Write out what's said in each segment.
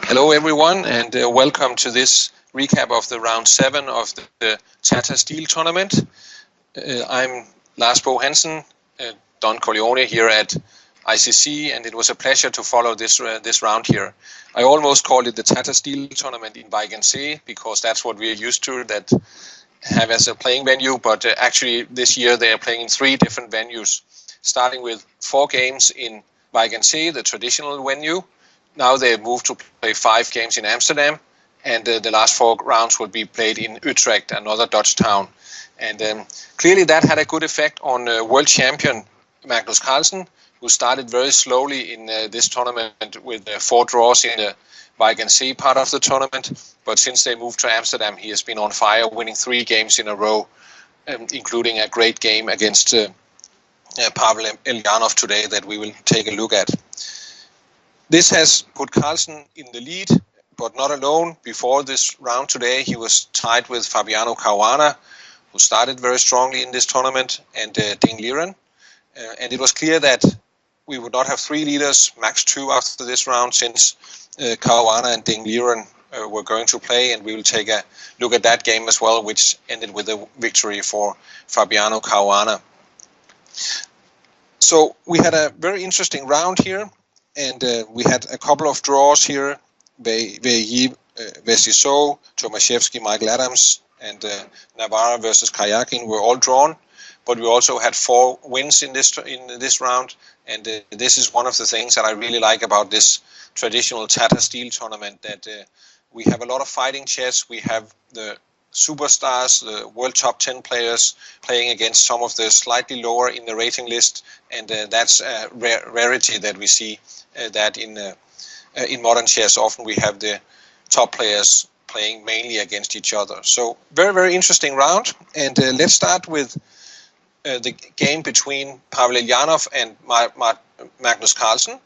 Hello everyone, and welcome to this recap of the round 7 of the Tata Steel tournament. I'm Lars Hansen, Don Corleone here at ICC, and it was a pleasure to follow this round here. I almost called it the Tata Steel tournament in Vaigensee because that's what we are used to, that have as a playing venue, but actually this year they are playing in 3 different venues, starting with 4 games in Vaigensee, the traditional venue. Now they have moved to play 5 games in Amsterdam, and the last 4 rounds will be played in Utrecht, another Dutch town. And clearly that had a good effect on world champion Magnus Carlsen, who started very slowly in this tournament with 4 draws in the Vaigensee part of the tournament. But since they moved to Amsterdam, he has been on fire, winning 3 games in a row, including a great game against Pavel Elyanov today that we will take a look at. This has put Carlsen in the lead, but not alone. Before this round today, he was tied with Fabiano Caruana, who started very strongly in this tournament, and Ding Liren. And it was clear that we would not have 3 leaders, max 2 after this round, since Caruana and Ding Liren were going to play, and we will take a look at that game as well, which ended with a victory for Fabiano Caruana. So we had a very interesting round here. And we had a couple of draws here. Veyi Vesiso, Tomaszewski, Michael Adams, and Navarra versus Kayakin were all drawn. But we also had 4 wins in this round. And this is one of the things that I really like about this traditional Tata Steel tournament, that we have a lot of fighting chess. We have the superstars, the world top 10 players, playing against some of the slightly lower in the rating list, and that's a rarity that we see that in modern chess. Often we have the top players playing mainly against each other. So very, very interesting round, and let's start with the game between Pavel Elyanov and Magnus Carlsen.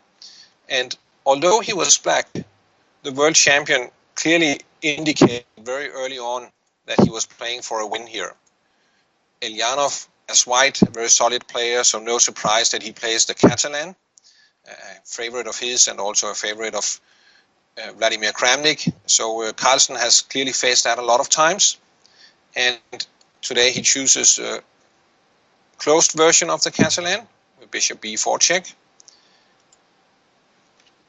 And although he was black, the world champion clearly indicated very early on that he was playing for a win here. Elyanov, as white, a very solid player, so no surprise that he plays the Catalan, a favorite of his and also a favorite of Vladimir Kramnik. So Carlsen has clearly faced that a lot of times, and today he chooses a closed version of the Catalan, with bishop b4 check.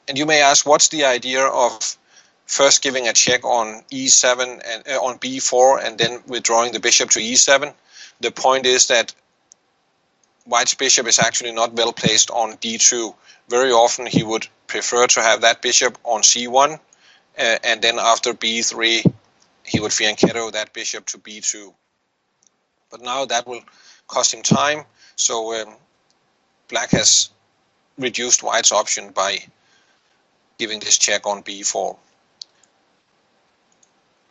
And you may ask, what's the idea of first giving a check on e7 and on b4 and then withdrawing the bishop to e7? The point is that white's bishop is actually not well placed on d2. Very often he would prefer to have that bishop on c1, and then after b3 he would fianchetto that bishop to b2. But now that will cost him time, so black has reduced white's option by giving this check on b4.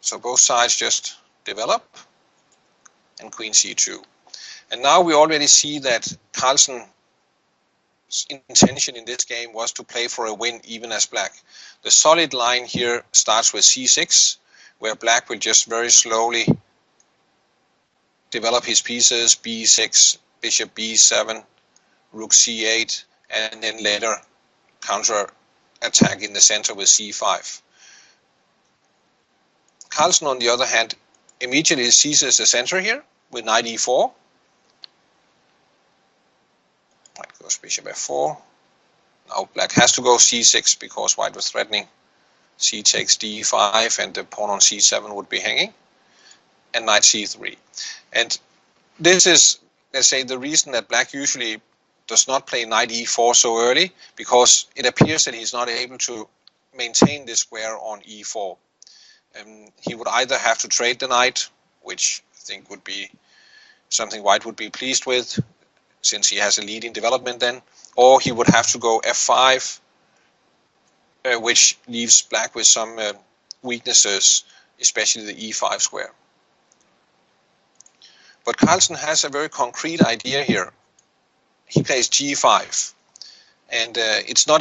So both sides just develop, and queen c2. And now we already see that Carlsen's intention in this game was to play for a win even as black. The solid line here starts with c6, where black will just very slowly develop his pieces, b6, bishop b7, rook c8, and then later counter attack in the center with c5. Carlsen, on the other hand, immediately seizes the center here with knight e4. White goes bishop f4. Now black has to go c6 because white was threatening c takes d5, and the pawn on c7 would be hanging, and knight c3. And this is, let's say, the reason that black usually does not play knight e4 so early, because it appears that he's not able to maintain this square on e4. He would either have to trade the knight, which I think would be something white would be pleased with, since he has a lead in development then, or he would have to go f5, which leaves black with some weaknesses, especially the e5 square. But Carlsen has a very concrete idea here. He plays g5, and it's not